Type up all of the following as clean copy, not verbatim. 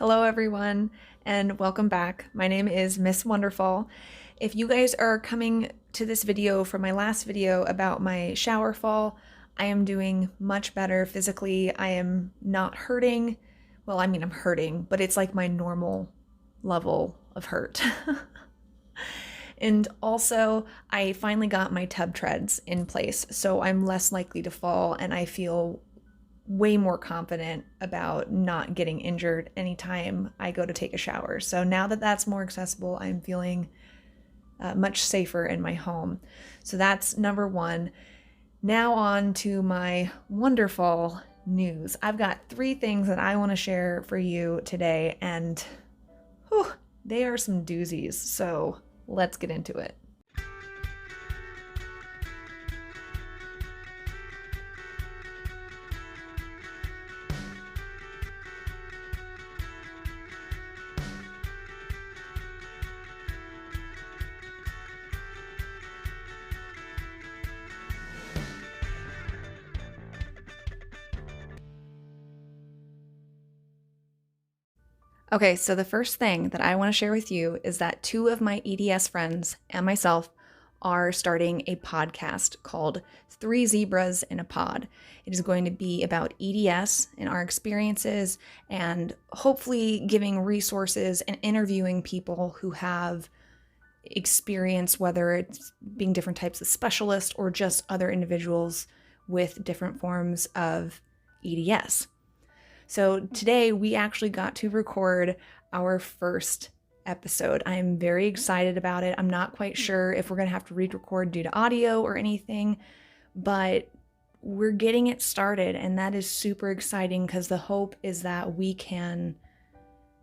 Hello everyone, and welcome back. My name is Miss WonderFawl. If you guys are coming to this video from my last video about my shower fall, I am doing much better physically. I am not hurting. Well, I mean, I'm hurting, but it's like my normal level of hurt. And also, I finally got my tub treads in place, so I'm less likely to fall, and I feel way more confident about not getting injured anytime I go to take a shower. So now that that's more accessible, I'm feeling much safer in my home. So that's number one. Now on to my WonderFawl news. I've got 3 things that I want to share for you today, and whew, they are some doozies. So let's get into it. Okay, so the first thing that I want to share with you is that 2 of my EDS friends and myself are starting a podcast called 3 Zebras in a Pod. It is going to be about EDS and our experiences, and hopefully giving resources and interviewing people who have experience, whether it's being different types of specialists or just other individuals with different forms of EDS. So today we actually got to record our first episode. I'm very excited about it. I'm not quite sure if we're going to have to re-record due to audio or anything, but we're getting it started, and that is super exciting because the hope is that we can,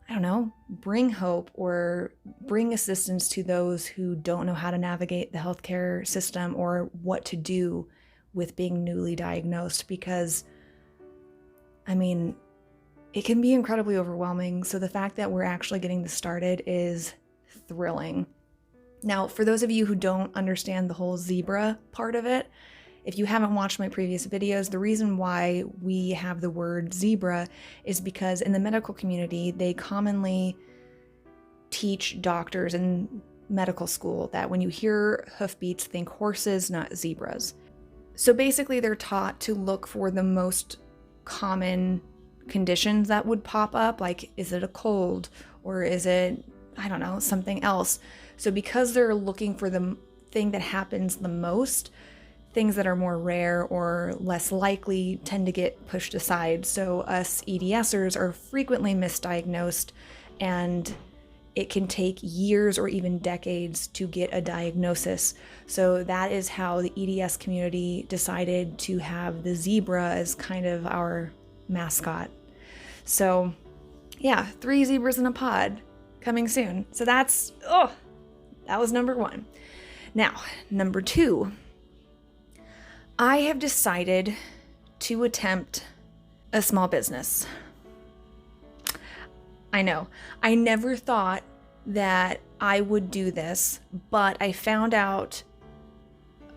I don't know, bring hope or bring assistance to those who don't know how to navigate the healthcare system or what to do with being newly diagnosed, because, I mean, it can be incredibly overwhelming. So the fact that we're actually getting this started is thrilling. Now, for those of you who don't understand the whole zebra part of it, if you haven't watched my previous videos, the reason why we have the word zebra is because in the medical community, they commonly teach doctors in medical school that when you hear hoofbeats, think horses, not zebras. So basically, they're taught to look for the most common conditions that would pop up, like, is it a cold or is it, I don't know, something else. So because they're looking for the thing that happens the most, things that are more rare or less likely tend to get pushed aside. So us EDSers are frequently misdiagnosed, and it can take years or even decades to get a diagnosis. So that is how the EDS community decided to have the zebra as kind of our mascot. So yeah, 3 zebras in a pod coming soon. So that was number 1. Now, number 2, I have decided to attempt a small business. I know, I never thought that I would do this, but I found out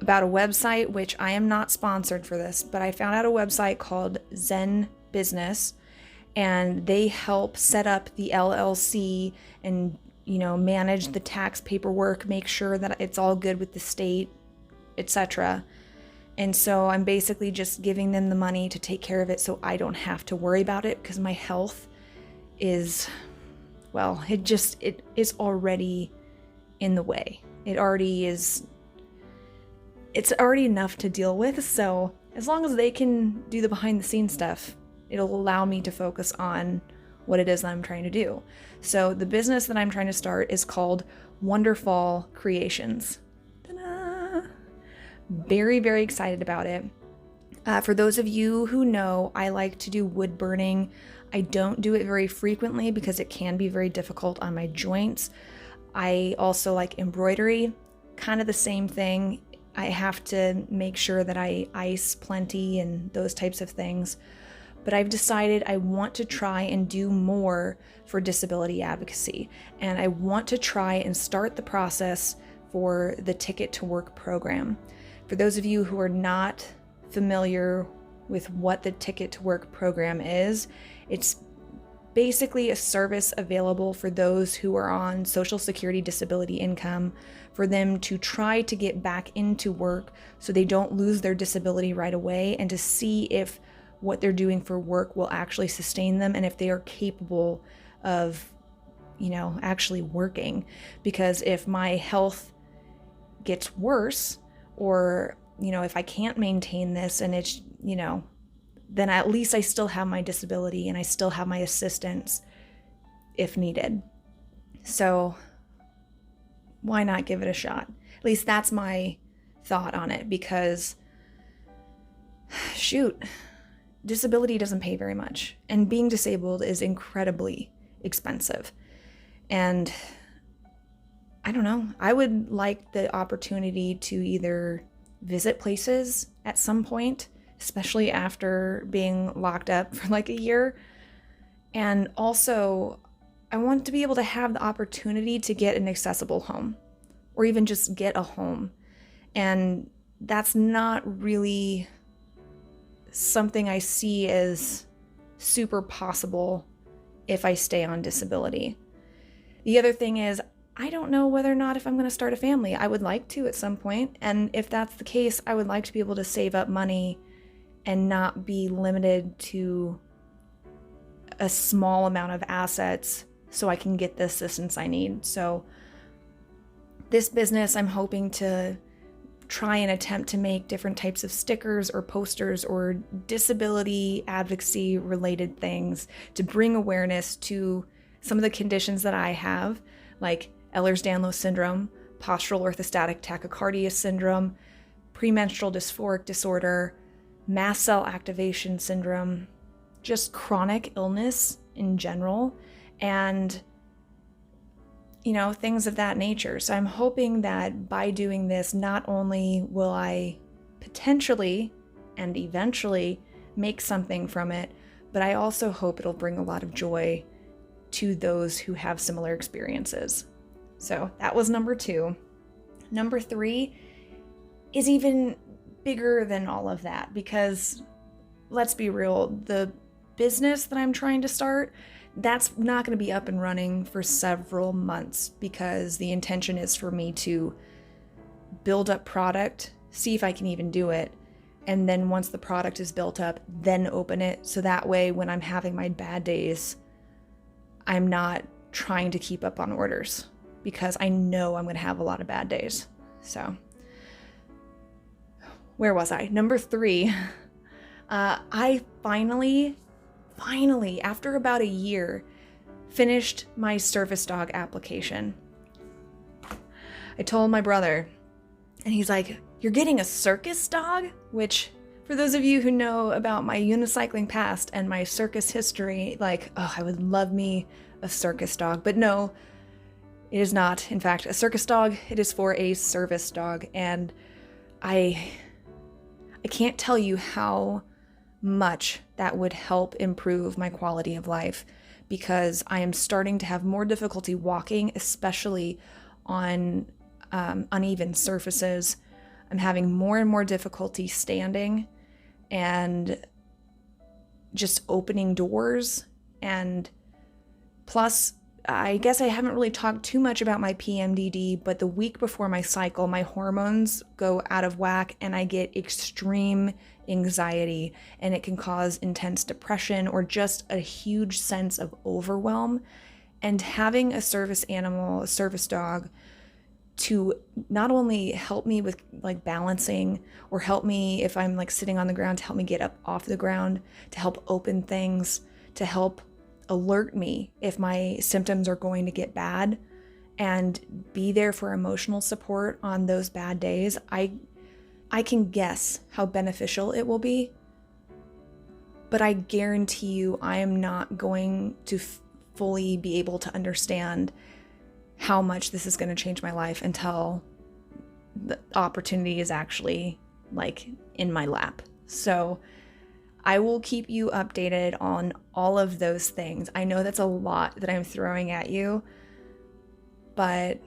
about a website, which I am not sponsored for this, but I found out a website called Zen Business, and they help set up the LLC and, manage the tax paperwork, make sure that it's all good with the state, etc. And so I'm basically just giving them the money to take care of it so I don't have to worry about it, because my health is, well, it is already in the way. It's already enough to deal with. So as long as they can do the behind the scenes stuff, it'll allow me to focus on what it is that I'm trying to do. So the business that I'm trying to start is called WonderFawl Creations. Ta-da! Very, very excited about it. For those of you who know, I like to do wood burning. I don't do it very frequently because it can be very difficult on my joints. I also like embroidery, kind of the same thing. I have to make sure that I ice plenty and those types of things. But I've decided I want to try and do more for disability advocacy. And I want to try and start the process for the Ticket to Work program. For those of you who are not familiar with what the Ticket to Work program is, it's basically a service available for those who are on Social Security disability income, for them to try to get back into work so they don't lose their disability right away, and to see if what they're doing for work will actually sustain them and if they are capable of, actually working. Because if my health gets worse, or, if I can't maintain this and it's, then at least I still have my disability and I still have my assistance if needed. So why not give it a shot? At least that's my thought on it, because shoot, disability doesn't pay very much, and being disabled is incredibly expensive. And I don't know, I would like the opportunity to either visit places at some point, especially after being locked up for like a year. And also, I want to be able to have the opportunity to get an accessible home, or even just get a home. And that's not really something I see as super possible if I stay on disability. The other thing is, I don't know whether or not if I'm going to start a family. I would like to at some point. And if that's the case, I would like to be able to save up money and not be limited to a small amount of assets so I can get the assistance I need. So this business, I'm hoping to try and attempt to make different types of stickers or posters or disability advocacy related things to bring awareness to some of the conditions that I have, like Ehlers-Danlos syndrome, postural orthostatic tachycardia syndrome, premenstrual dysphoric disorder, mast cell activation syndrome, just chronic illness in general, and things of that nature. So I'm hoping that by doing this, not only will I potentially and eventually make something from it, but I also hope it'll bring a lot of joy to those who have similar experiences. So that was number 2. Number 3 is even bigger than all of that, because let's be real, the business that I'm trying to start, that's not going to be up and running for several months, because the intention is for me to build up product, see if I can even do it, and then once the product is built up, then open it, so that way when I'm having my bad days, I'm not trying to keep up on orders, because I know I'm going to have a lot of bad days. So where was I? Number 3, I finally, after about a year, finished my service dog application. I told my brother, and he's like, "You're getting a circus dog?" Which, for those of you who know about my unicycling past and my circus history, I would love me a circus dog. But no, it is not, in fact, a circus dog. It is for a service dog. And I can't tell you how much that would help improve my quality of life, because I am starting to have more difficulty walking, especially on uneven surfaces. I'm having more and more difficulty standing and just opening doors. And plus, I guess I haven't really talked too much about my PMDD, but the week before my cycle, my hormones go out of whack and I get extreme anxiety, and it can cause intense depression or just a huge sense of overwhelm. And having a service animal, a service dog, to not only help me with balancing, or help me if I'm sitting on the ground, to help me get up off the ground, to help open things, to help alert me if my symptoms are going to get bad, and be there for emotional support on those bad days, I can guess how beneficial it will be. But I guarantee you I am not going to fully be able to understand how much this is going to change my life until the opportunity is actually in my lap. So I will keep you updated on all of those things. I know that's a lot that I'm throwing at you, but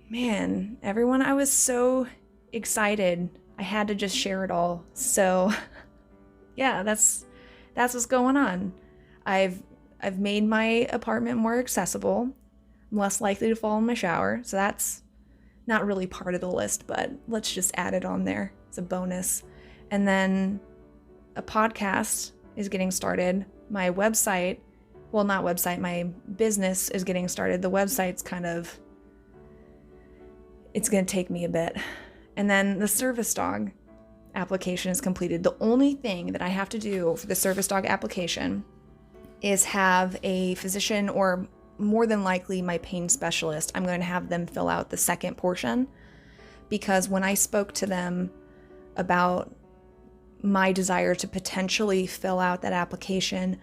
man, everyone, I was so excited. I had to just share it all. So yeah, that's what's going on. I've I've made my apartment more accessible. I'm less likely to fall in my shower. So that's not really part of the list, but let's just add it on there. It's a bonus. And then a podcast is getting started. My website, well, not website, my business is getting started. The website's it's going to take me a bit. And then the service dog application is completed. The only thing that I have to do for the service dog application is have a physician, or more than likely my pain specialist, I'm going to have them fill out the second portion, because when I spoke to them about my desire to potentially fill out that application,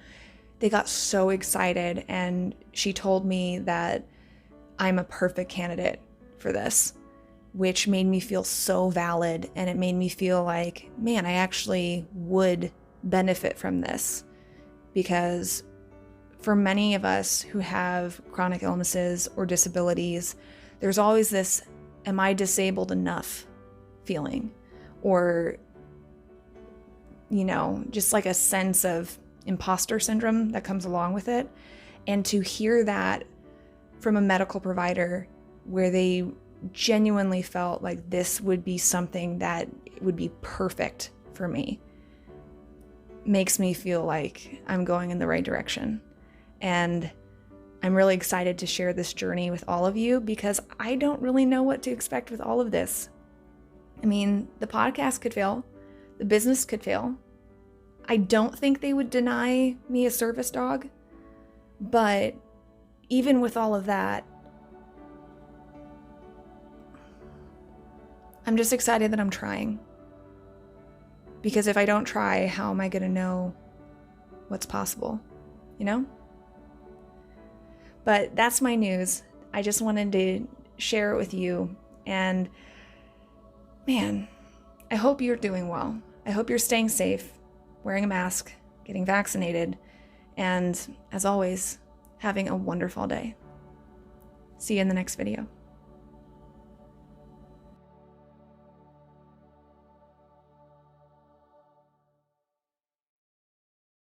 they got so excited, and she told me that I'm a perfect candidate for this, which made me feel so valid, and it made me feel like, man, I actually would benefit from this. Because for many of us who have chronic illnesses or disabilities, there's always this, am I disabled enough feeling, or, you know, just like a sense of imposter syndrome that comes along with it. And to hear that from a medical provider where they genuinely felt like this would be something that would be perfect for me, makes me feel like I'm going in the right direction. And I'm really excited to share this journey with all of you, because I don't really know what to expect with all of this. I mean, the podcast could fail, the business could fail. I don't think they would deny me a service dog, but even with all of that, I'm just excited that I'm trying. Because if I don't try, how am I going to know what's possible? You know? But that's my news. I just wanted to share it with you. And man, I hope you're doing well. I hope you're staying safe, wearing a mask, getting vaccinated, and as always, having a wonderful day. See you in the next video.